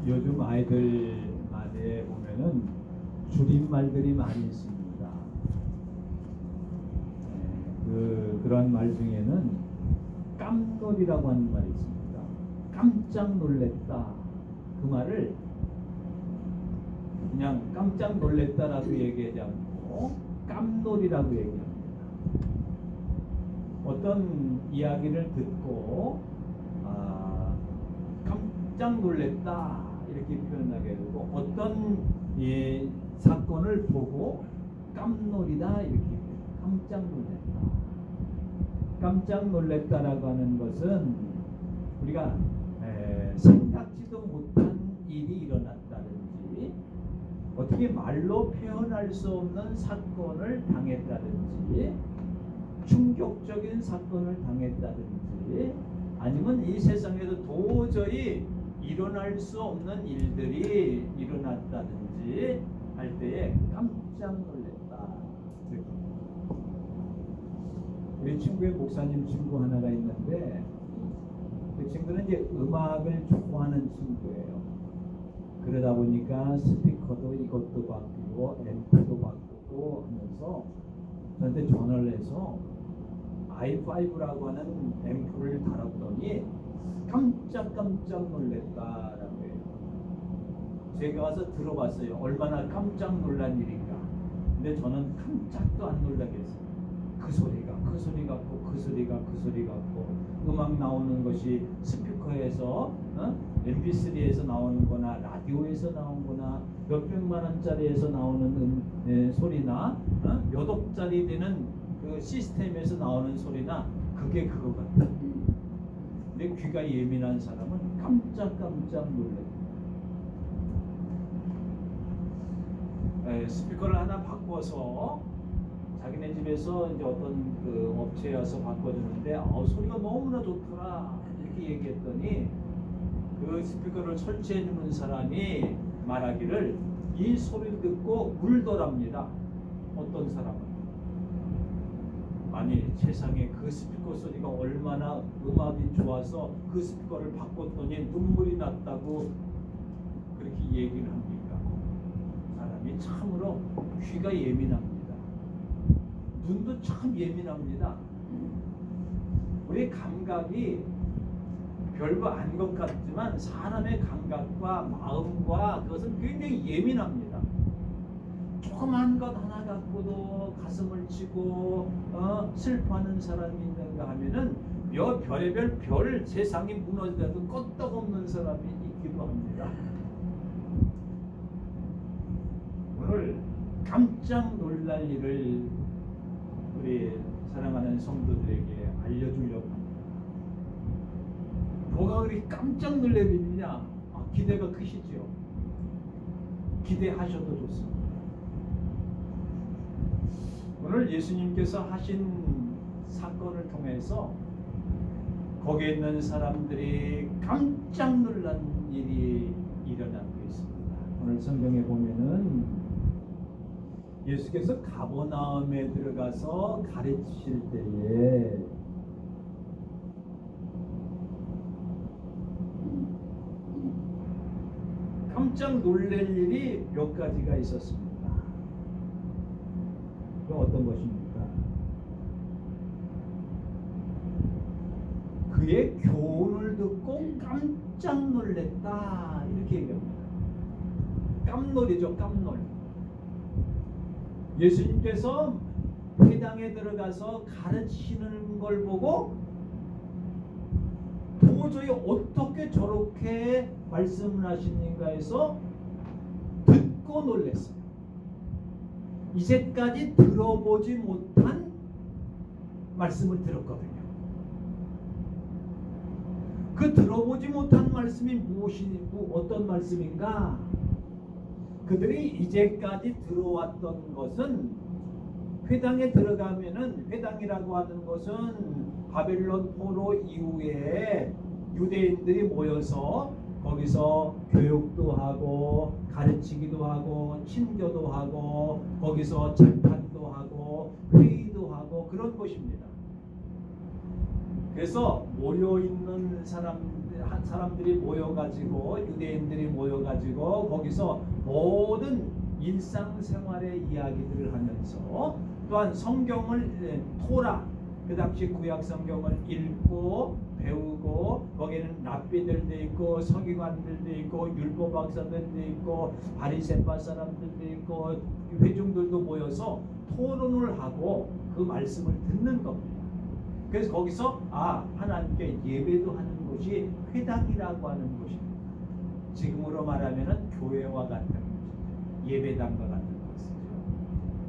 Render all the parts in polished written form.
요즘 아이들 말에 보면은 줄임말들이 많이 있습니다. 그런 말 중에는 깜놀이라고 하는 말이 있습니다. 깜짝 놀랬다. 그 말을 그냥 깜짝 놀랬다라고 얘기하지 않고 깜놀이라고 얘기합니다. 어떤 이야기를 듣고 깜짝 놀랬다 이렇게 표현하게 되고, 어떤 사건을 보고 깜놀이다 이렇게 깜짝 놀랬다. 깜짝 놀랬다라고 하는 것은 우리가 생각지도 못한 일이 일어났다든지, 어떻게 말로 표현할 수 없는 사건을 당했다든지, 충격적인 사건을 당했다든지, 아니면 이 세상에서 도저히 일어날 수 없는 일들이 일어났다든지 할 때에 깜짝 놀랐다. 우리 친구의 목사님 친구 하나가 있는데, 그 친구는 이제 음악을 좋아하는 친구예요. 그러다 보니까 스피커도 이것도 바뀌고 앰프도 바꾸고 하면서 저한테 전화를 해서 i5라고 하는 앰프를 달았더니 깜짝 놀랬다라고 해요. 제가 가서 들어봤어요. 얼마나 깜짝 놀란 일인가. 근데 저는 깜짝도 안 놀라겠어요. 그 소리 같고 그 소리 같고 음악 나오는 것이 스피커에서 MP3에서 나오는 거나 라디오에서 나온 거나 몇백만 원짜리에서 나오는 소리나 몇 억짜리 되는 그 시스템에서 나오는 소리나 그게 그거 같다. 근데 귀가 예민한 사람은 깜짝 놀래요. 스피커를 하나 바꿔서 자기네 집에서 이제 어떤 그 업체에 와서 바꿔주는데 소리가 너무나 좋더라 이렇게 얘기했더니, 그 스피커를 설치해 주는 사람이 말하기를 이 소리를 듣고 울더랍니다. 어떤 사람은 아니 세상에 그 스피커 소리가 얼마나 음악이 좋아서 그 스피커를 바꿨더니 눈물이 났다고 그렇게 얘기를 합니까? 사람이 참으로 귀가 예민합니다. 눈도 참 예민합니다. 우리 감각이 별거 아닌 것 같지만 사람의 감각과 마음과 그것은 굉장히 예민합니다. 조그만 것 하나 갖고도 가슴을 치고 슬퍼하는 사람이 있는가 하면은 별의별 별 세상이 무너져도 끄떡없는 사람이 있기도 합니다. 오늘 깜짝 놀랄 일을 우리 사랑하는 성도들에게 알려주려고 합니다. 뭐가 그렇게 깜짝 놀랄 일이냐? 기대가 크시죠? 기대하셔도 좋습니다. 오늘 예수님께서 하신 사건을 통해서 거기에 있는 사람들이 깜짝 놀란 일이 일어나고 있습니다. 오늘 성경에 보면은 예수께서 가버나움에 들어가서 가르치실 때에 깜짝 놀랄 일이 몇 가지가 있었습니다. 그 어떤 것입니까? 그의 교훈을 듣고 깜짝 놀랐다 이렇게 얘기합니다. 깜놀이죠, 깜놀. 예수님께서 회당에 들어가서 가르치는 걸 보고 도저히 어떻게 저렇게 말씀을 하시는가 해서 듣고 놀랐어요. 이제까지 들어보지 못한 말씀을 들었거든요. 그 들어보지 못한 말씀이 어떤 말씀인가? 그들이 이제까지 들어왔던 것은, 회당에 들어가면은, 회당이라고 하는 것은 바벨론 포로 이후에 유대인들이 모여서 거기서 교육도 하고 가르치기도 하고 친교도 하고 거기서 재판도 하고 회의도 하고 그런 곳입니다. 그래서 모여 있는 사람들이 모여가지고 유대인들이 모여가지고 거기서 모든 일상생활의 이야기들을 하면서 또한 성경을 토라 그 당시 구약 성경을 읽고 배우고 거기에는 랍비들도 있고 서기관들도 있고 율법 박사들도 있고 바리새파 사람들도 있고 회중들도 모여서 토론을 하고 그 말씀을 듣는 겁니다. 그래서 거기서 하나님께 예배도 하는 곳이 회당이라고 하는 곳입니다. 지금으로 말하면은 교회와 같은 곳이죠. 예배당과 같은 곳이죠.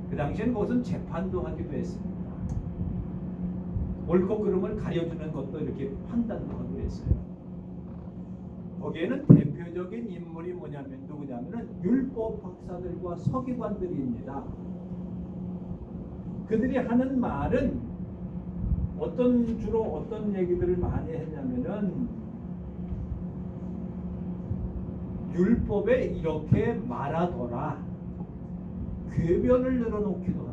그 당시에는 그것은 재판도 하기도 했습니다. 옳고 그름을 가려주는 것도 이렇게 판단도 하고 했어요. 거기에는 대표적인 인물이 누구냐면은 율법 박사들과 서기관들입니다. 그들이 하는 말은 주로 어떤 얘기들을 많이 했냐면은 율법에 이렇게 말하더라. 궤변을 늘어놓기도 합니다.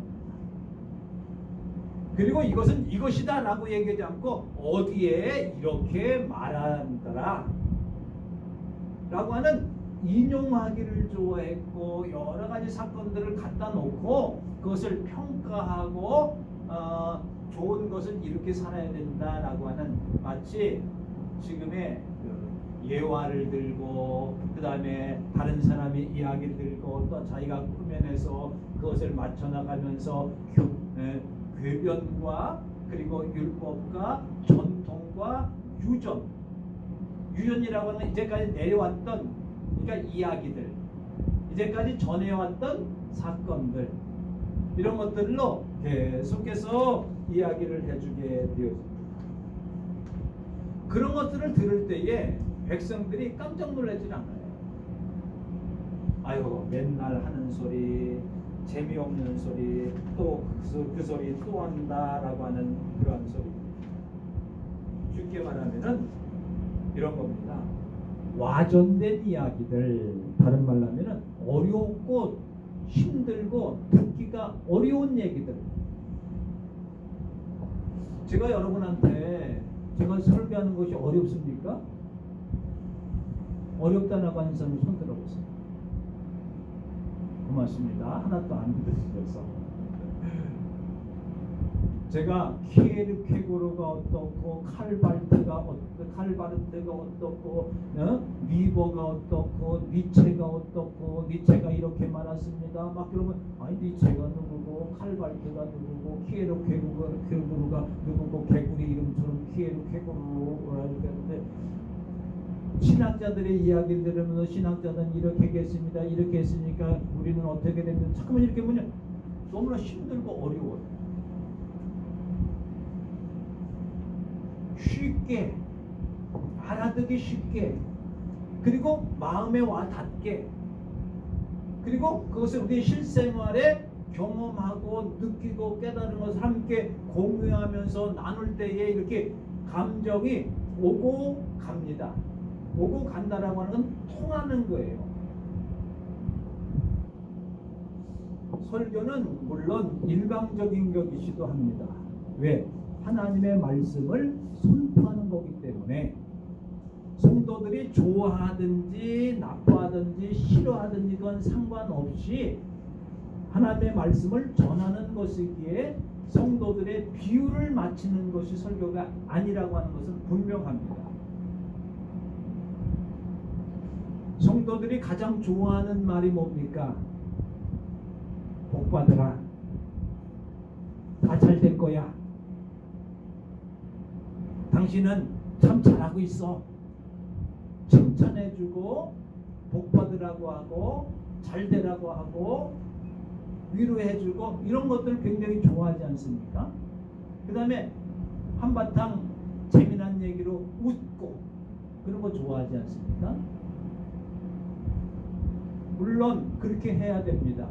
그리고 이것은 이것이다 라고 얘기하지 않고 어디에 이렇게 말한더라 라고 하는 인용하기를 좋아했고 여러 가지 사건들을 갖다 놓고 그것을 평가하고 좋은 것은 이렇게 살아야 된다라고 하는 마치 지금의 예화를 들고 그 다음에 다른 사람이 이야기를 들고 또 자기가 꾸며내서 그것을 맞춰나가면서 궤변과 그리고 율법과 전통과 유전이라고 하는 이제까지 내려왔던 그러니까 이야기들 이제까지 전해왔던 사건들 이런 것들로 계속해서 이야기를 해주게 되었습니다. 그런 것들을 들을 때에 백성들이 깜짝 놀라지 않아요. 아유 맨날 하는 소리 재미없는 소리 또 그 소리 또 한다라고 하는 그러한 소리. 쉽게 말하면은 이런 겁니다. 와전된 이야기들 다른 말로 하면은 어렵고 힘들고 듣기가 어려운 얘기들. 제가 여러분한테 제가 설교하는 것이 어렵습니까? 어렵다라고 하는 사람 손 들어보세요. 고맙습니다. 하나도 안 믿으시면서. 제가 키에르케고르가 어떻고 칼바르트가 어떻고 위버가 어떻고 니체가 어떻고 니체가 이렇게 말했습니다. 막 그러면 니체가 누구고 칼바르트가 누구고 키에르케고르가 누구고 개구리 이름처럼 키에르케고르라고 했는데 신학자들의 이야기를 들으면서 신학자들은 이렇게 했습니다. 이렇게 했으니까 우리는 어떻게 되면 잠깐만 이렇게 보면 너무나 힘들고 어려워요. 쉽게 알아듣기 쉽게 그리고 마음에 와 닿게 그리고 그것을 우리의 실생활에 경험하고 느끼고 깨달은 것을 함께 공유하면서 나눌 때에 이렇게 감정이 오고 갑니다. 오고 간다라고 하는 건 통하는 거예요. 설교는 물론 일방적인 것이기도 합니다. 왜? 하나님의 말씀을 선포하는 거기 때문에 성도들이 좋아하든지 나빠하든지 싫어하든지 그건 상관없이 하나님의 말씀을 전하는 것이기에 성도들의 비율을 맞추는 것이 설교가 아니라고 하는 것은 분명합니다. 성도들이 가장 좋아하는 말이 뭡니까? 복 받으라. 다 잘 될 거야. 당신은 참 잘하고 있어. 칭찬해주고 복 받으라고 하고 잘 되라고 하고 위로해주고 이런 것들을 굉장히 좋아하지 않습니까? 그 다음에 한바탕 재미난 얘기로 웃고 그런 거 좋아하지 않습니까? 물론 그렇게 해야 됩니다.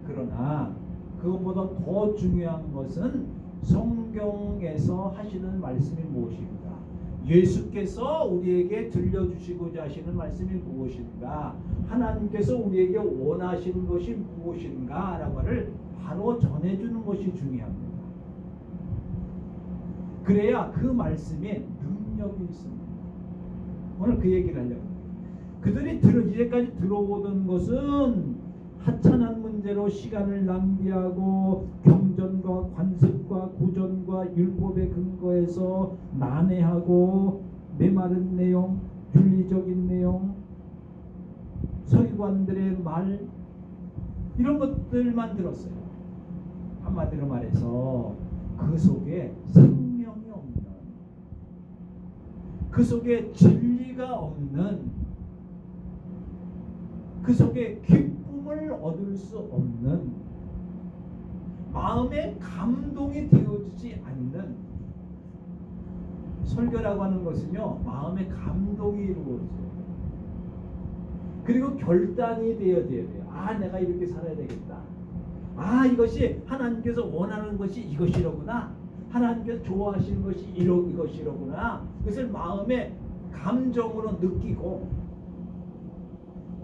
그러나 그것보다 더 중요한 것은 성경에서 하시는 말씀이 무엇인가? 예수께서 우리에게 들려주시고자 하시는 말씀이 무엇인가? 하나님께서 우리에게 원하시는 것이 무엇인가? 라고 하를 바로 전해주는 것이 중요합니다. 그래야 그 말씀에 능력이 있습니다. 오늘 그 얘기를 하려고. 그들이 이제까지 들어오던 것은 하찮은 문제로 시간을 낭비하고 경전과 관습과 구전과 율법의 근거에서 난해하고 메마른 내용, 윤리적인 내용, 서기관들의 말, 이런 것들만 들었어요. 한마디로 말해서 그 속에 생명이 없는, 그 속에 진리가 없는, 그 속에 기쁨을 얻을 수 없는, 마음에 감동이 되어지지 않는, 설교라고 하는 것은요, 마음에 감동이 이루어져요. 그리고 결단이 되어야 돼요. 아, 내가 이렇게 살아야 되겠다. 아, 이것이 하나님께서 원하는 것이 이것이로구나. 하나님께서 좋아하시는 것이 이것이로구나. 그것을 마음에 감정으로 느끼고,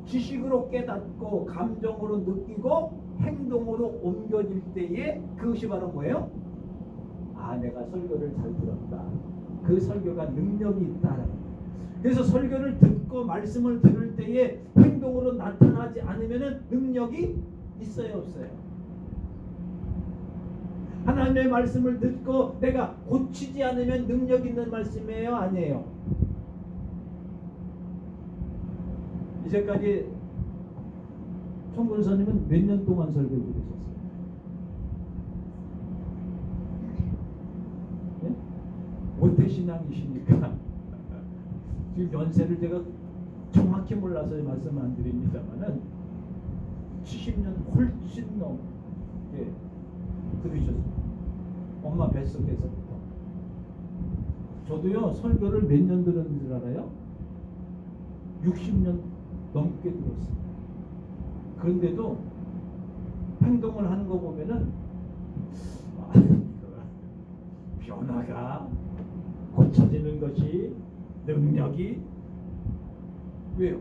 지식으로 깨닫고, 감정으로 느끼고, 행동으로 옮겨질 때에 그것이 바로 뭐예요? 아, 내가 설교를 잘 들었다. 그 설교가 능력이 있다. 그래서 설교를 듣고 말씀을 들을 때에 행동으로 나타나지 않으면 능력이 있어요, 없어요? 하나님의 말씀을 듣고 내가 고치지 않으면 능력 있는 말씀이에요, 아니에요? 이제까지 총군사님은 몇 년 동안 설교를 들으셨어요? 네? 모태신앙이시니까 지금 연세를 제가 정확히 몰라서 말씀을 안 드립니다만은 70년 훨씬 넘게 들으셨어요. 엄마 뱃속에서부터. 저도요, 설교를 몇 년 들은 줄 알아요? 60년 넘게 들었어요. 그런데도 행동을 하는 거 보면은 변화가 고쳐지는 것이, 능력이, 왜요?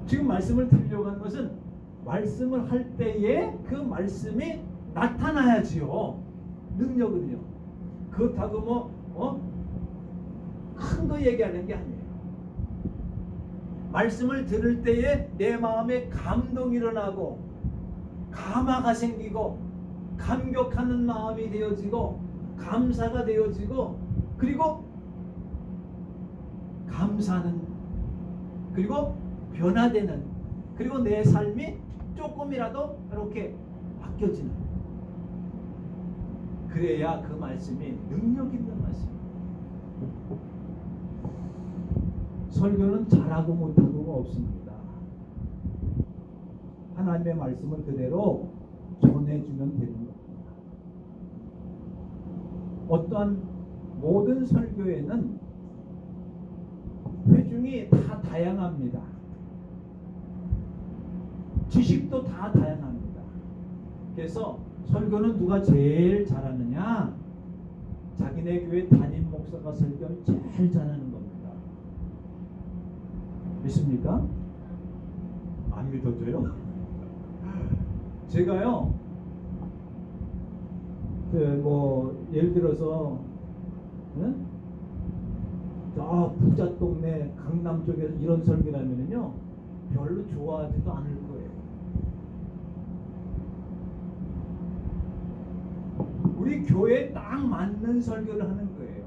지금 말씀을 드리려고 하는 것은 말씀을 할 때에 그 말씀이 나타나야지요. 능력은요. 그렇다고 큰 거 얘기하는 게 아니에요. 말씀을 들을 때에 내 마음에 감동이 일어나고, 감화가 생기고, 감격하는 마음이 되어지고, 감사가 되어지고, 그리고 감사하는, 그리고 변화되는, 그리고 내 삶이 조금이라도 이렇게 바뀌어지는, 그래야 그 말씀이 능력 있는 말씀입니다. 설교는 잘하고 못하고가 없습니다. 하나님의 말씀을 그대로 전해주면 되는 겁니다. 어떠한 모든 설교에는 회중이 다 다양합니다. 지식도 다 다양합니다. 그래서 설교는 누가 제일 잘하느냐? 자기네 교회 담임 목사가 설교를 제일 잘하는 겁니다. 믿습니까? 안 믿어져요? 제가요, 예를 들어서 저 부자 동네 강남 쪽에서 이런 설교를 하면요, 별로 좋아하지도 않을 거예요. 우리 교회에 딱 맞는 설교를 하는 거예요.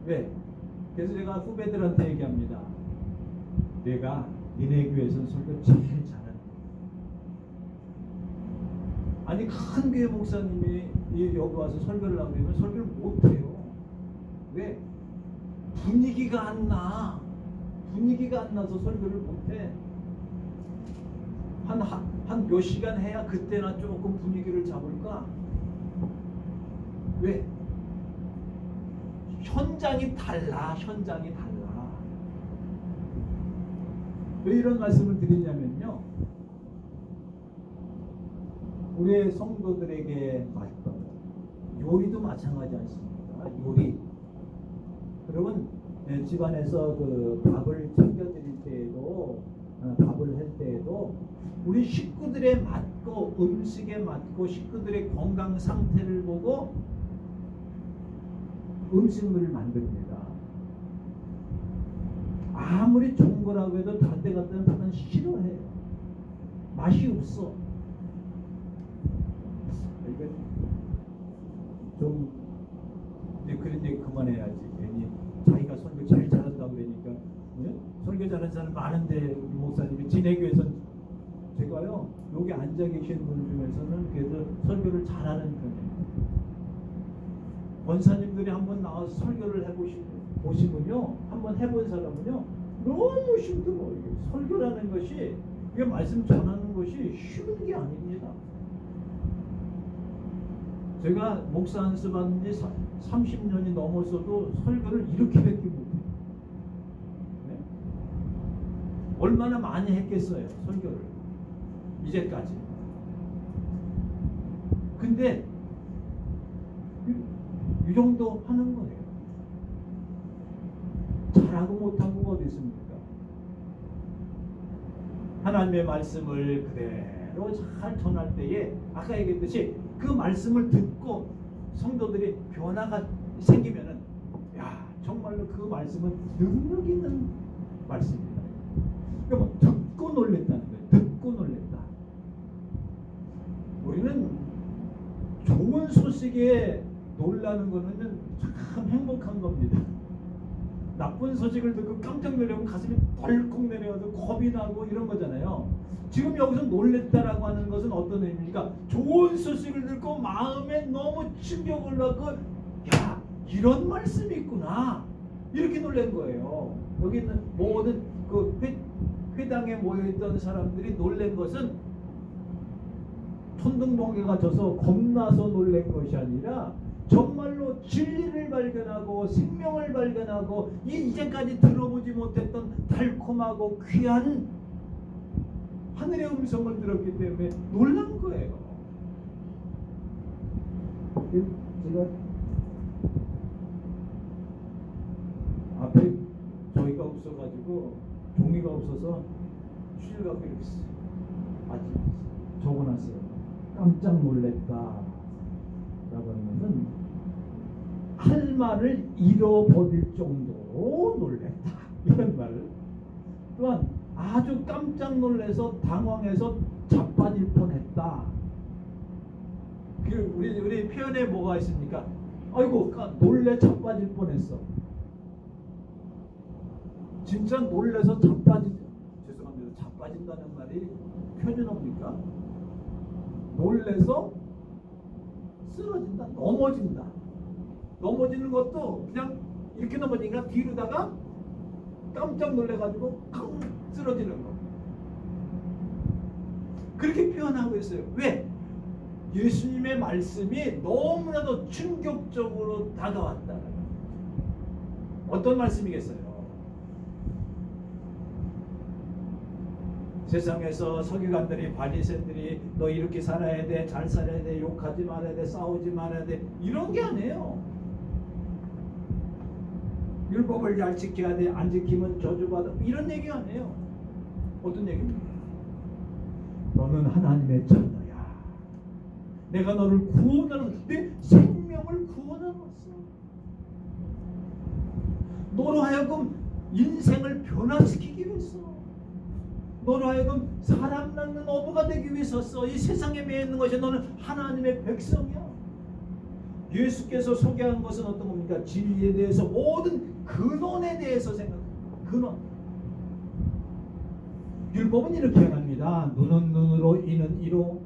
왜? 그래서 제가 후배들한테 얘기합니다. 내가 니네 교회에서 설교 제일 잘하는 거야. 아니, 큰 교회 목사님이 여기 와서 설교를 하고 그러면 설교를 못해요. 왜? 분위기가 안 나. 분위기가 안 나서 설교를 못해. 한 몇 시간 해야 그때나 조금 분위기를 잡을까? 왜? 현장이 달라. 현장이 달라. 왜 이런 말씀을 드리냐면요, 우리의 성도들에게 요리도 마찬가지 않습니까? 요리. 여러분, 집안에서 그 밥을 챙겨드릴 때에도 밥을 할 때에도 우리 식구들에 맞고 음식에 맞고 식구들의 건강 상태를 보고 음식물을 만듭니다. 아무리 좋은 거라고 해도 다른 데 갔다 다는 싫어해요. 맛이 없어. 이거 좀 이제 그런 얘기 그만해야지. 괜히 자기가 설교 제일 잘한다고 그러니까. 네? 설교 잘하는 사람 많은데 우리 목사님이 진해교에서는 제가요 여기 앉아 계신 분 중에서는 그래도 설교를 잘하는 편이에요. 권사님들이 한번 나와서 설교를 보시면요, 한번 해본 사람은요 너무 힘들어. 이게 설교라는 것이, 이게 말씀 전하는 것이 쉬운 게 아닙니다. 제가 목사 안수 받은 지 30년이 넘었어도 설교를 이렇게밖에 못해요. 네? 얼마나 많이 했겠어요 설교를 이제까지. 근데 이 정도 하는 거예요. 잘하고 못하고 어디 있습니까? 하나님의 말씀을 그대로 잘 전할 때에 아까 얘기했듯이 그 말씀을 듣고 성도들이 변화가 생기면은, 야 정말로 그 말씀은 능력 있는 말씀입니다. 그러니까 듣고 놀랬다는 거예요. 듣고 놀랬다. 우리는 좋은 소식에 놀라는 거는 참 행복한 겁니다. 나쁜 소식을 듣고 깜짝 놀라면 가슴이 덜컥 내려와서 겁이 나고 이런 거잖아요. 지금 여기서 놀랬다라고 하는 것은 어떤 의미입니까? 좋은 소식을 듣고 마음에 너무 충격을 받고, 야 이런 말씀이 있구나 이렇게 놀란 거예요. 여기 있는 모든 그 회당에 모여있던 사람들이 놀란 것은 천둥번개가 져서 겁나서 놀란 것이 아니라 정말로 진리를 발견하고 생명을 발견하고 이제까지 들어보지 못했던 달콤하고 귀한 하늘의 음성을 들었기 때문에 놀란 거예요. 제가 앞에 저희가 없어가지고 종이가 없어서 휴일 갖고 이렇게 아직 적어놨어요. 깜짝 놀랬다 라고 하는 것은 할 말을 잃어버릴 정도로 놀랬다 이런 말을, 또한 아주 깜짝 놀라서 당황해서 자빠질 뻔했다. 우리 표현에 뭐가 있습니까? 아이고 놀래 자빠질 뻔했어. 진짜 놀래서 죄송합니다. 자빠진다는 말이 표준어입니까? 놀래서 쓰러진다, 넘어진다. 넘어지는 것도 그냥 이렇게 넘어지니까 뒤로다가 깜짝 놀래가지고 康쓰러지는 거. 그렇게 표현하고 있어요. 왜? 예수님의 말씀이 너무나도 충격적으로 다가왔다. 어떤 말씀이겠어요? 세상에서 서기관들이, 바리새인들이 너 이렇게 살아야 돼, 잘 살아야 돼, 욕하지 말아야 돼, 싸우지 말아야 돼, 이런 게 아니에요. 율법을 잘 지켜야 돼, 안 지키면 저주받아, 이런 얘기 아니에요. 어떤 얘기입니까? 너는 하나님의 자녀야. 내가 너를 구원하는, 내 생명을 구원하러 왔어. 너로 하여금 인생을 변화시키기 위해서, 너로 하여금 사람 낳는 어부가 되기 위해서 이 세상에 매여 있는 것이 너는 하나님의 백성이야. 예수께서 소개한 것은 어떤 겁니까? 진리에 대해서, 모든 근원에 대해서 생각합니다. 근원. 율법은 이렇게 합니다. 눈은 눈으로, 이는 이로,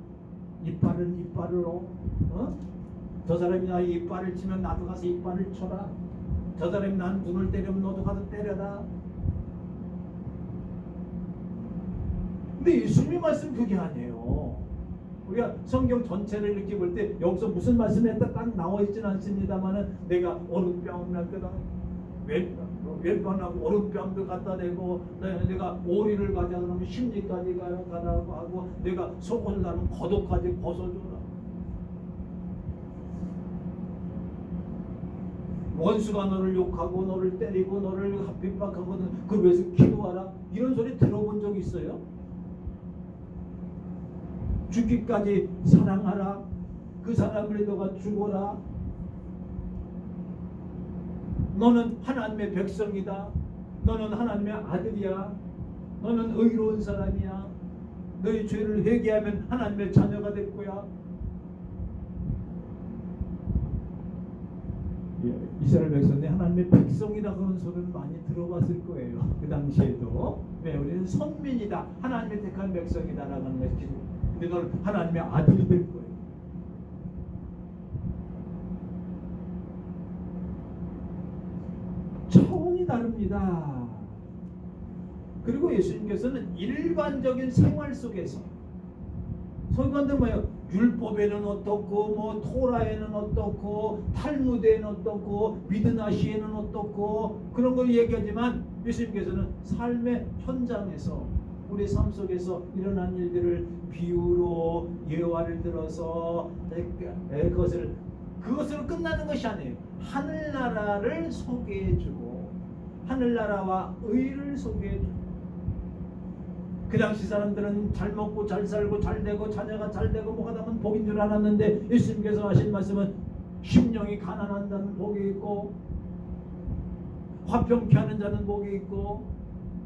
이빨은 이빨로. 저 사람이 나의 이빨을 치면 나도 가서 이빨을 쳐라. 저 사람이 난 눈을 때리면 너도 가서 때려라. 근데 예수님의 말씀 그게 아니에요. 우리가 성경 전체를 이렇게 볼 때 여기서 무슨 말씀이 딱 나와 있지는 않습니다만은, 내가 오른뺨을 왼편하고 오른뺨도 갖다 대고, 내가 오리를 가자 그러면 심리까지 가라고 하고, 내가 속옷을 나면 겉옷까지 벗어줘라. 원수가 너를 욕하고 너를 때리고 너를 핍박하거든 그걸 위해서 기도하라 이런 소리 들어본 적 있어요? 죽기까지 사랑하라 그 사람을 너가 죽어라 너는 하나님의 백성이다 너는 하나님의 아들이야 너는 의로운 사람이야 너희 죄를 회개하면 하나님의 자녀가 될 거야. 이스라엘 백성이 하나님의 백성이다 그런 소리를 많이 들어봤을 거예요. 그 당시에도 왜 우리는 선민이다 하나님의 택한 백성이다라는 것이 근데 너는 하나님의 아들이 될 거예요. 차원이 다릅니다. 그리고 예수님께서는 일반적인 생활 속에서 소위관들 뭐예요? 율법에는 어떻고 뭐 토라에는 어떻고 탈무드에는 어떻고 미드나시에는 어떻고 그런 걸 얘기하지만 예수님께서는 삶의 현장에서 우리 삶 속에서 일어난 일들을 비유로 예화를 들어서 그것으로 끝나는 것이 아니에요. 하늘나라를 소개해주고 하늘나라와 의를 소개해주고 그 당시 사람들은 잘 먹고 잘 살고 잘 되고 자녀가 잘 되고 뭐가 되면 복인 줄 알았는데 예수님께서 하신 말씀은 심령이 가난한 자는 복이 있고 화평케 하는 자는 복이 있고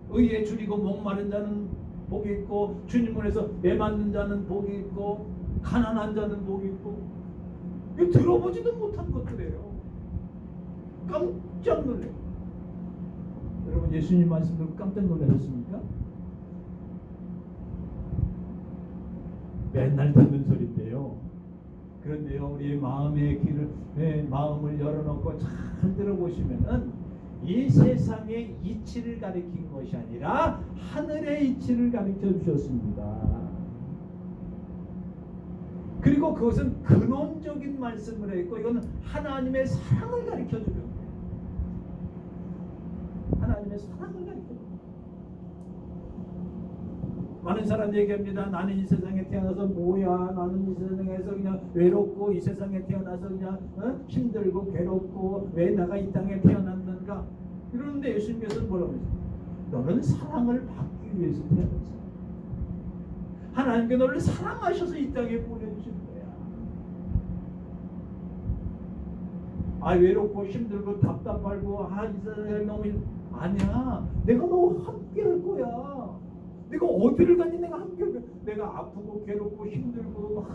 의에 줄이고 목마른 자는 복이 있고 주님문에서 매맞는 자는 복이 있고 가난한 자는 복이 있고 이거 들어보지도 못한 것들이에요. 깜짝 놀래요. 여러분 예수님 말씀 듣고 깜짝 놀라셨습니까? 맨날 듣는 소리인데요. 그런데요, 우리 마음의 귀를, 마음을 열어놓고 잘 들어보시면은 이 세상의 이치를 가리킨 것이 아니라 하늘의 이치를 가르쳐 주셨습니다. 그리고 그것은 근원적인 말씀을 했고 이건 하나님의 사랑을 가르쳐 주는 거예요. 하나님의 사랑을 가르쳐 주는 거예요. 많은 사람들이 얘기합니다. 나는 이 세상에 태어나서 뭐야? 나는 이 세상에서 그냥 외롭고 이 세상에 태어나서 그냥 힘들고 괴롭고 왜 내가 이 땅에 태어났는가? 이러는데 예수님께서는 뭐라고 했어요? 너는 사랑을 받기 위해서 태어났어. 하나님께 너를 사랑하셔서 이 땅에 보내주신 거야. 아 외롭고 힘들고 답답하고 이 세상에 너무 아니야. 내가 너와 함께 할 거야. 내가 어디를 가니 내가 함께 내가 아프고 괴롭고 힘들고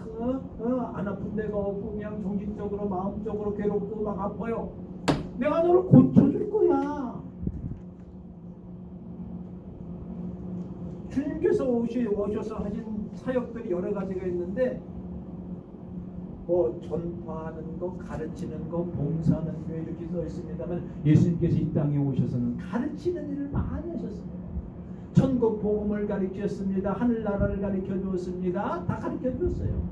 안 아픈 데가 없고 그냥 정신적으로 마음적으로 괴롭고 막 아파요. 내가 너를 고쳐줄 거야. 주님께서 오셔서 하신 사역들이 여러 가지가 있는데 뭐 전파하는 거, 가르치는 거, 봉사하는 거 이렇게 써 있습니다만 예수님께서 이 땅에 오셔서는 가르치는 일을 많이 하셨습니다. 천국 복음을 가르쳤습니다. 하늘나라를 가르쳐 주었습니다. 다 가르쳐 주었어요.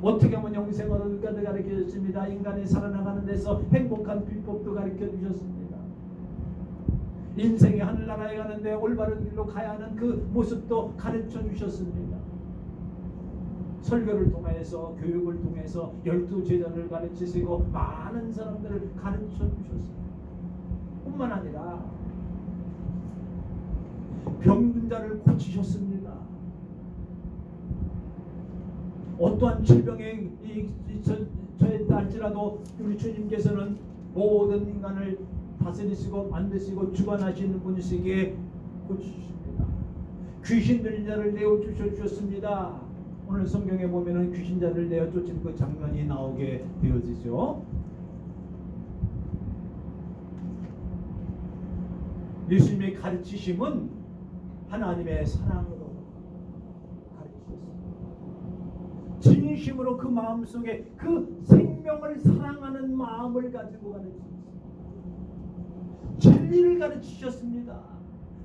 어떻게 하면 영생을 얻을까도 가르쳐 주셨습니다. 인간이 살아나가는 데서 행복한 비법도 가르쳐 주셨습니다. 인생이 하늘나라에 가는데 올바른 길로 가야 하는 그 모습도 가르쳐 주셨습니다. 설교를 통해서 교육을 통해서 12제자를 가르치시고 많은 사람들을 가르쳐 주셨습니다. 뿐만 아니라 병든 자를 고치셨습니다. 어떠한 질병에 처했다 할지라도 우리 주님께서는 모든 인간을 다스리시고 만드시고 주관하시는 분이시기에 고치십니다. 귀신 들린 자를 내어 주셨습니다. 오늘 성경에 보면은 귀신 자를 내어 쫓은 그 장면이 나오게 되어지죠. 예수님의 가르치심은 하나님의 사랑으로 가르치셨습니다. 진심으로 그 마음속에 그 생명을 사랑하는 마음을 가지고 가르치셨습니다. 진리를 가르치셨습니다.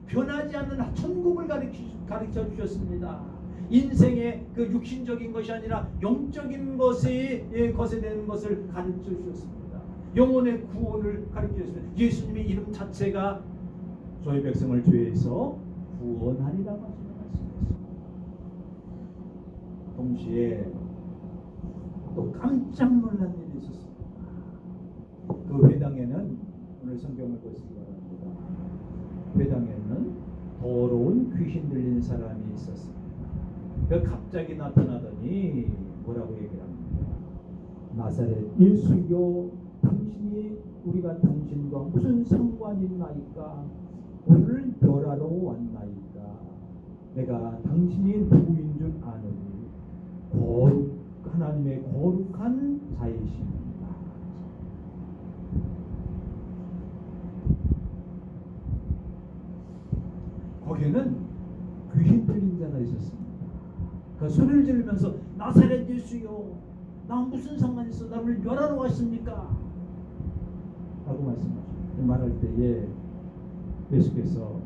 변하지 않는 천국을 가르쳐 주셨습니다. 인생의 그 육신적인 것이 아니라 영적인 것이 거세되는 것을 가르쳐 주셨습니다. 영혼의 구원을 가르쳐 주셨습니다. 예수님의 이름 자체가 저희 백성을 죄에서 구원하리라고 하시는 말씀이었습니다. 동시에 또 깜짝 놀란 일이 있었습니다. 그 회당 회당에는 오늘 성경을 보시기 바랍니다. 회당에는 더러운 귀신 들린 사람이 있었습니다. 그 갑자기 나타나더니 뭐라고 얘기를 합니까? 나사렛 예수여, 당신이 우리가 당신과 무슨 상관이 있나이까? 오늘 멸하러 왔나이까? 내가 당신이 누구인 줄 아노니 하나님의 거룩한 자이십니다. 거기에는 귀신 들린 자가 있었습니다. 그 소리를 지르면서 나사렛 예수여, 나 무슨 상관이 있어? 나를 멸하러 왔습니까? 라고 말씀하셨어요. 말할 때에 예수께서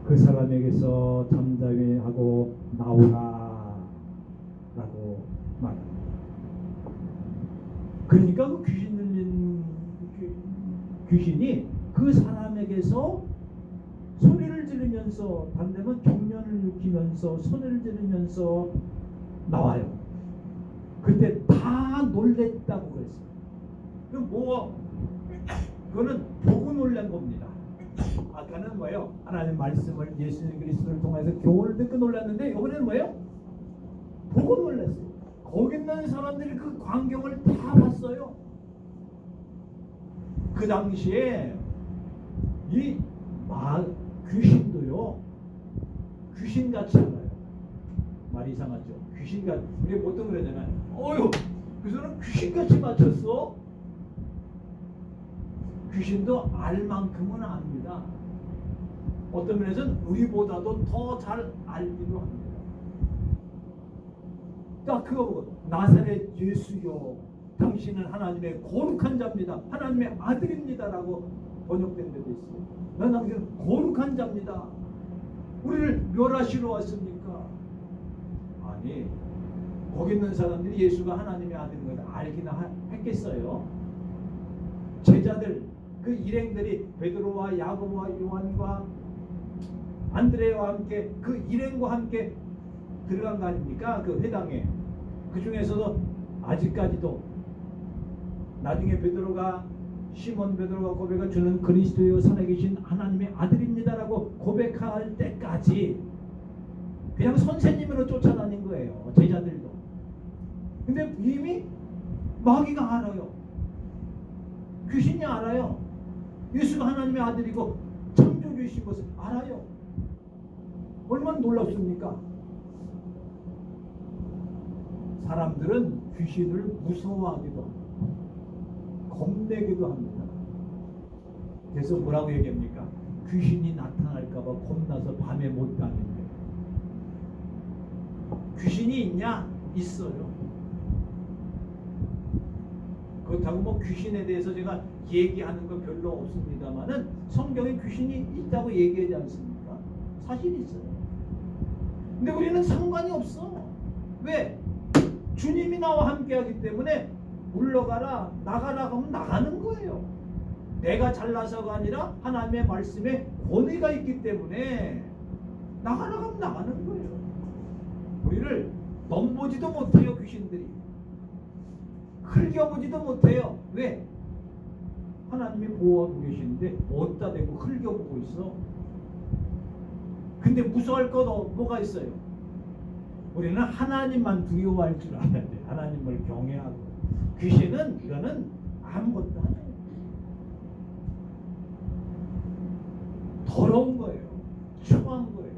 그 사람에게서 잠잠히 하고 나오라 라고 말합니다. 그러니까 그 귀신 들린 귀신이 그 사람에게서 소리를 지르면서, 반대면 경련을 일으키면서 소리를 지르면서 나와요. 그때 다 놀랬다고 그랬어요. 그거는 보고 놀란 겁니다. 아까는 뭐예요? 하나님 말씀을 예수님 그리스도를 통해서 교훈을 듣고 놀랐는데, 이번에는 뭐예요? 보고 놀랐어요. 거기 있는 사람들이 그 광경을 다 봤어요. 그 당시에 이 귀신도요, 귀신같이 알아요. 말이 이상하죠? 귀신같이. 우리 보통 그러잖아요. 그 사람 귀신같이 맞췄어? 귀신도 알 만큼은 압니다. 어떤 면에서는 우리보다도 더 잘 알기도 합니다. 딱 그거 보고, 나사렛 예수여, 당신은 하나님의 거룩한 자입니다. 하나님의 아들입니다라고 번역된 데도 있어요. 난 당신은 거룩한 자입니다. 우리를 멸하시러 왔습니까? 아니, 거기 있는 사람들이 예수가 하나님의 아들인 걸 알기나 했겠어요? 제자들, 그 일행들이 베드로와 야고보와 요한과 안드레와 함께, 그 일행과 함께 들어간 거 아닙니까? 그 회당에. 그 중에서도 아직까지도 나중에 시몬 베드로가 고백을 주는 그리스도여 살아계신 하나님의 아들입니다라고 고백할 때까지 그냥 선생님으로 쫓아다닌 거예요. 제자들도. 근데 이미 마귀가 알아요. 귀신이 알아요. 예수가 하나님의 아들이고 창조주이신 것을 알아요. 얼마나 놀랍습니까? 사람들은 귀신을 무서워하기도 합니다. 겁내기도 합니다. 그래서 뭐라고 얘기합니까? 귀신이 나타날까 봐 겁나서 밤에 못 다닌대. 귀신이 있냐? 있어요. 그렇다고 뭐 귀신에 대해서 제가 얘기하는 건 별로 없습니다만은 성경에 귀신이 있다고 얘기하지 않습니까? 사실이 있어요. 근데 우리는 상관이 없어. 왜? 주님이 나와 함께하기 때문에 물러가라, 나가라 하면 나가는 거예요. 내가 잘나서가 아니라 하나님의 말씀에 권위가 있기 때문에 나가라 하면 나가는 거예요. 우리를 넘보지도 못해요. 귀신들이 흘겨보지도 못해요. 왜? 하나님이 보호하고 계시는데 어디다 대고 흘겨보고 있어? 근데 무서워할 것 뭐가 있어요? 우리는 하나님만 두려워할 줄 알아야 돼. 하나님을 경외하고. 귀신은 이거는 아무것도 아니에요. 더러운 거예요. 추한 거예요.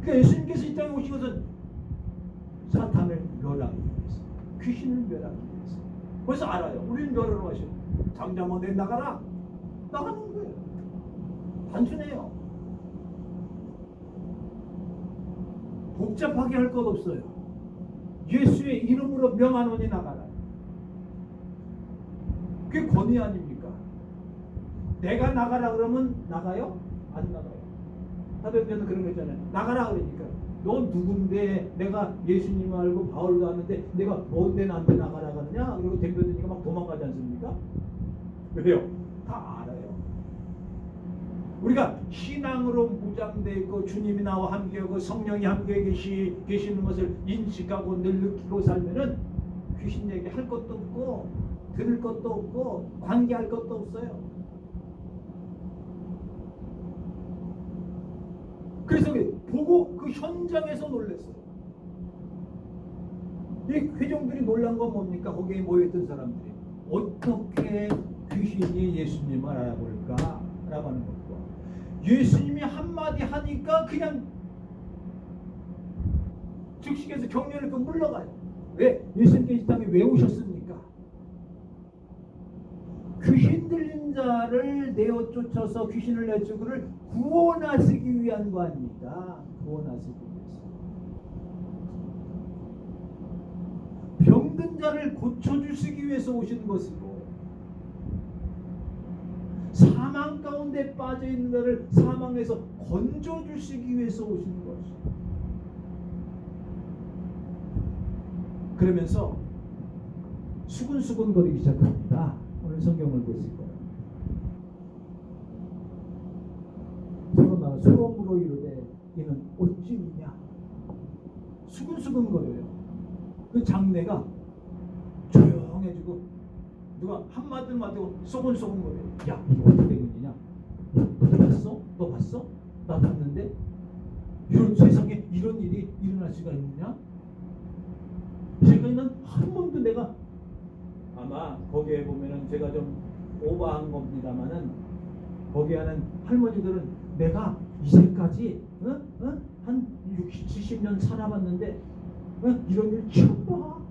그러니까 예수님께서 이 땅에 오신 것은 사탄을 멸하기 위해서, 귀신을 멸하기 위해서. 그래서 알아요. 우리는 멸하러 가시고 잠잠아 내 나가라. 나가는 거예요. 단순해요. 복잡하게 할 것 없어요. 예수의 이름으로 명하노니 나가라. 그게 권위 아닙니까? 내가 나가라 그러면 나가요? 안 나가요. 사도행전은 그런 거 있잖아요. 나가라 그러니까 너 누군데 내가 예수님 알고 바울도 아는데 내가 뭔데 나한테 나가라 하느냐? 그리고 덤벼드니까 막 도망가지 않습니까? 왜요? 다 알아요. 우리가 신앙으로 무장되어 있고 주님이 나와 함께하고 성령이 함께 계시는 것을 인식하고 늘 느끼고 살면은 귀신 얘기 할 것도 없고 들을 것도 없고 관계할 것도 없어요. 그래서 보고 그 현장에서 놀랐어요. 이 회중들이 놀란 건 뭡니까? 거기에 모여있던 사람들이 어떻게 귀신이 예수님을 알아볼까? 라고 하는 것과 예수님이 한마디 하니까 그냥 즉시에서 경련을 그 물러가요. 왜? 예수님께서 이 땅에 왜 오셨습니까? 귀신 들린 자를 내어 쫓아서 귀신을 내쫓고를 구원하시기 위한 거 아닙니까? 구원하시기 위해서. 병든 자를 고쳐주시기 위해서 오신 것이고, 사망 가운데 빠져있는 자를 사망에서 건져주시기 위해서 오신 것이고, 그러면서 수근수근거리기 시작합니다. 오늘 성경을 보실 거예요. 서로 말하 소름으로 이르되 이는 어찌이냐. 수근수근거려요. 그 장내가 조용해지고 누가 한마디 마디고 소근소근거려요. 야, 이거 어떻게 된 일이냐? 야, 너 봤어? 너 봤어? 나 봤는데 이런 세상에 이런 일이 일어날 수가 있느냐? 지금은 한 번도 내가 아마 거기에 보면은 제가 좀 오버한 겁니다만은 거기 하는 할머니들은 내가 이제까지 한 60, 70년 살아봤는데 이런 일 처음 봐.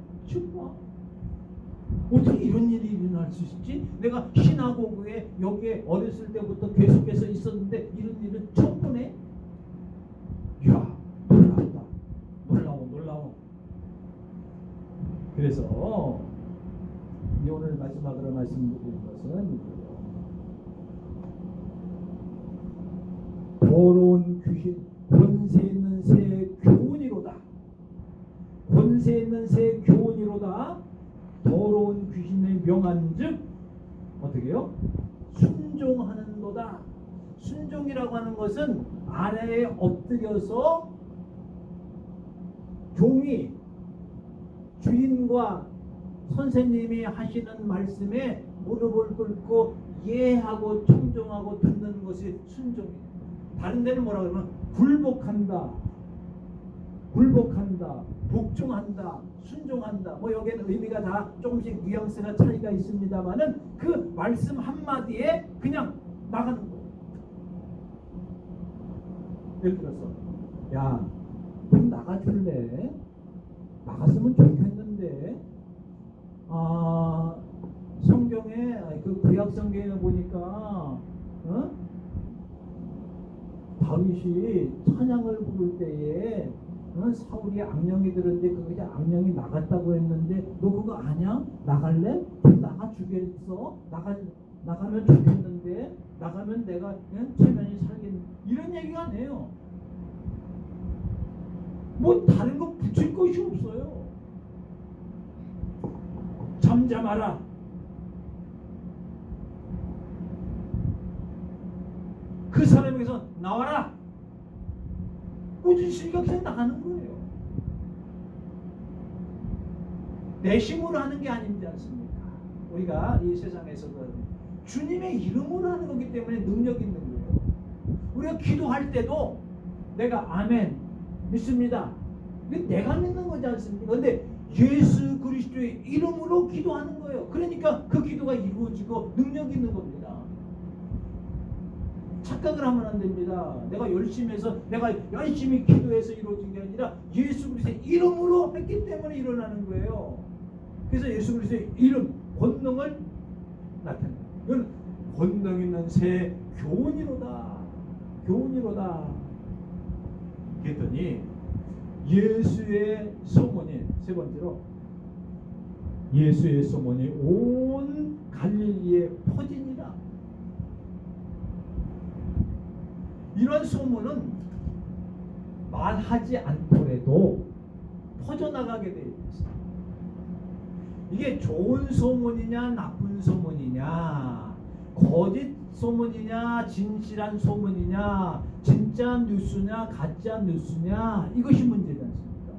어떻게 이런 일이 일어날 수 있지? 내가 신화고구에 여기에 어렸을 때부터 계속해서 있었는데 이런 일은 처음 보네. 이야, 놀라웠다. 놀라워. 그래서 오늘 마지막으로 말씀드리는 것은 더러운 귀신, 권세 있는 새 교훈이로다. 권세 있는 새 교훈이로다. 더러운 귀신의 명한즉 어떻게요? 순종하는도다. 순종이라고 하는 것은 아래에 엎드려서 종이 주인과 선생님이 하시는 말씀에 무릎을 꿇고 이해하고 청종하고 듣는 것이 순종이에요. 다른 데는 뭐라 그러면 굴복한다, 복종한다, 순종한다. 뭐 여기에는 의미가 다 조금씩 뉘앙스나 차이가 있습니다만은 그 말씀 한마디에 그냥 나가는 거예요. 예를 들어서 야, 좀 나가줄래? 나갔으면 좋겠는데 성경에 그 구약 성경에 보니까 다윗이 찬양을 부를 때에 사울이 악령이 들었는데 그게 악령이 나갔다고 했는데 너 그거 아냐? 나갈래? 좀 나가주겠어? 나가면 좋겠는데 나가면 내가 체면이 살겠네. 이런 얘기가 안 해요. 뭐 다른 거 붙일 것이 없어요. 잠잠하라. 그 사람에게서 나와라. 꾸짖으니까 그냥 나가는 거예요. 내심으로 하는 게 아니지 않습니까? 우리가 이 세상에서는 주님의 이름으로 하는 거기 때문에 능력 있는 거예요. 우리가 기도할 때도 내가 아멘 믿습니다. 내가 믿는 거지 않습니까? 그런데 예수 그리스도의 이름으로 기도하는 거예요. 그러니까 그 기도가 이루어지고 능력 있는 겁니다. 착각을 하면 안 됩니다. 내가 열심히 해서 내가 열심히 기도해서 이루어진 게 아니라 예수 그리스도의 이름으로 했기 때문에 일어나는 거예요. 그래서 예수 그리스도의 이름, 권능을 나타내는 거예요. 이건 권능 있는 새 교훈이로다. 그랬더니 예수의 소문이 세 번째로 예수의 소문이 온 갈릴리에 퍼지니라. 이런 소문은 말하지 않더라도 퍼져나가게 되어 있습니다. 이게 좋은 소문이냐 나쁜 소문이냐, 거짓 소문이냐 진실한 소문이냐, 진짜 뉴스냐 가짜 뉴스냐, 이것이 문제지 않습니까?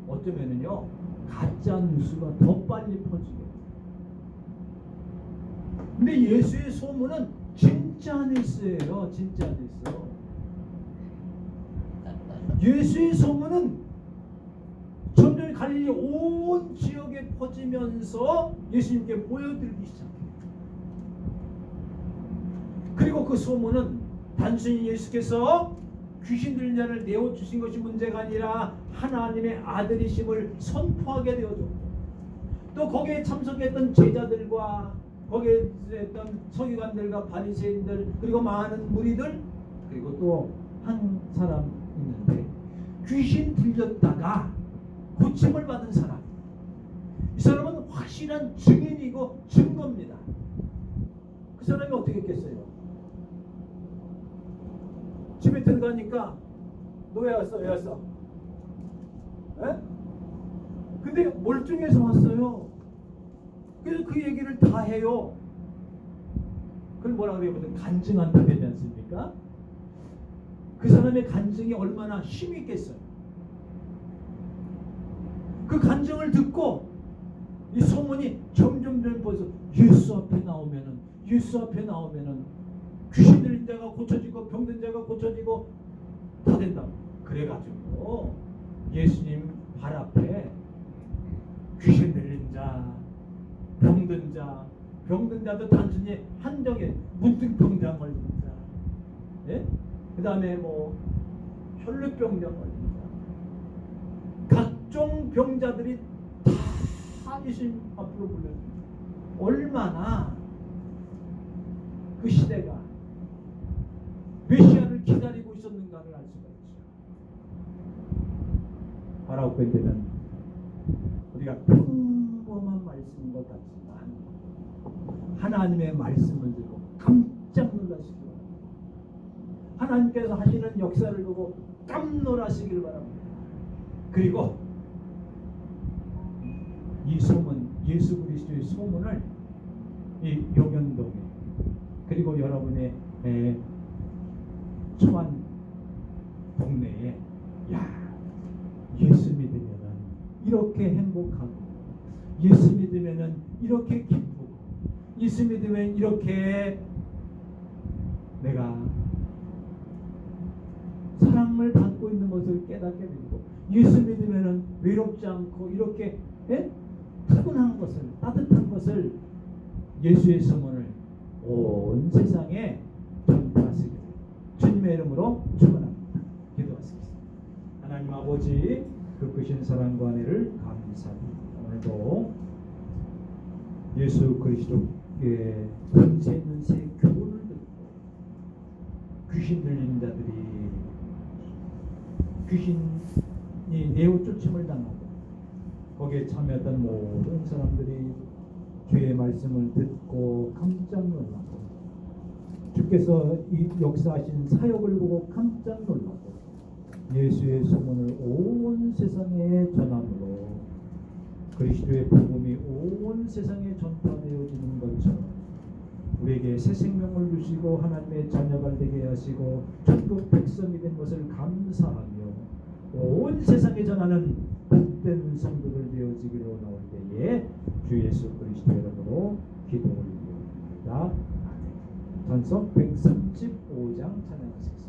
어쩌면은요 가짜 뉴스가 더 빨리 퍼지게 돼요. 근데 예수의 소문은 진짜 뉴스예요. 진짜 뉴스. 예수의 소문은 점점 갈릴리 온 지역에 퍼지면서 예수님께 모여들기 시작해요. 그리고 그 소문은 단순히 예수께서 귀신 들린 자를 내어주신 것이 문제가 아니라 하나님의 아들이심을 선포하게 되어졌고, 또 거기에 참석했던 제자들과 거기에 있던 서기관들과 바리새인들, 그리고 많은 무리들, 그리고 또 한 사람 있는데 귀신 들렸다가 고침을 받은 사람. 이 사람은 확실한 증인이고 증거입니다. 그 사람이 어떻게 했겠어요? 집에 들어가니까 너 왜 왔어? 왜 왔어? 에? 근데 멀쩡해서 왔어요. 그래서 그 얘기를 다 해요. 그걸 뭐라고 해요? 간증한다 되지 않습니까? 그 사람의 간증이 얼마나 힘이 있겠어요. 그 간증을 듣고 이 소문이 점점 벌써 예수 앞에 나오면은 귀신 들린 자가 고쳐지고 병든 자가 고쳐지고 다 된다. 그래가지고 예수님 발 앞에 귀신 들린 자, 병든 자도 단순히 한정에 문득병자 걸린 자, 예? 그 다음에 뭐 혈루병자 걸린 자, 각종 병자들이 다 예수님 앞으로 불렸습니다. 얼마나 그 시대가 메시아를 기다리고 있었는가를 알 수가 있죠. 바라고 되면 우리가 평범한 말씀인 것 같지만 하나님의 말씀을 듣고 깜짝 놀라시기 바랍니다. 하나님께서 하시는 역사를 보고 깜놀하시길 바랍니다. 그리고 이 소문, 예수 그리스도의 소문을 이 용현동에, 그리고 여러분의 처한 동네에, 야, 예수 믿으면은 이렇게 행복하고, 예수 믿으면은 이렇게 기쁘고, 예수 믿으면 이렇게 내가 사랑을 받고 있는 것을 깨닫게 되고, 예수 믿으면은 외롭지 않고 이렇게 푸근한 것을, 따뜻한 것을, 예수의 소문을 온 세상에 전파하시기를 주님의 이름으로 축원합니다. 기도하시겠습니다. 하나님 아버지, 그 크신 사랑과 은혜를 감사합니다. 오늘도 예수 그리스도의 권세 있는 새 교훈을 듣고 귀신 들린 자들이 귀신이 내어 쫓음을 당하고 거기에 참여했던 모든 사람들이 주의 말씀을 듣고 깜짝 놀라고, 주께서 이 역사하신 사역을 보고 깜짝 놀라고 예수의 소문을 온 세상에 전함으로 그리스도의 복음이 온 세상에 전파되어지는 것처럼 우리에게 새 생명을 주시고 하나님의 자녀가 되게 하시고 천국 백성이 된 것을 감사하며 온 세상에 전하는 복된 성도들 되어지기로 나올 때에 주 예수 그리스도의 이름으로 기도 올리옵나이다. 아멘. 찬송 135장 찬양하시겠습니다.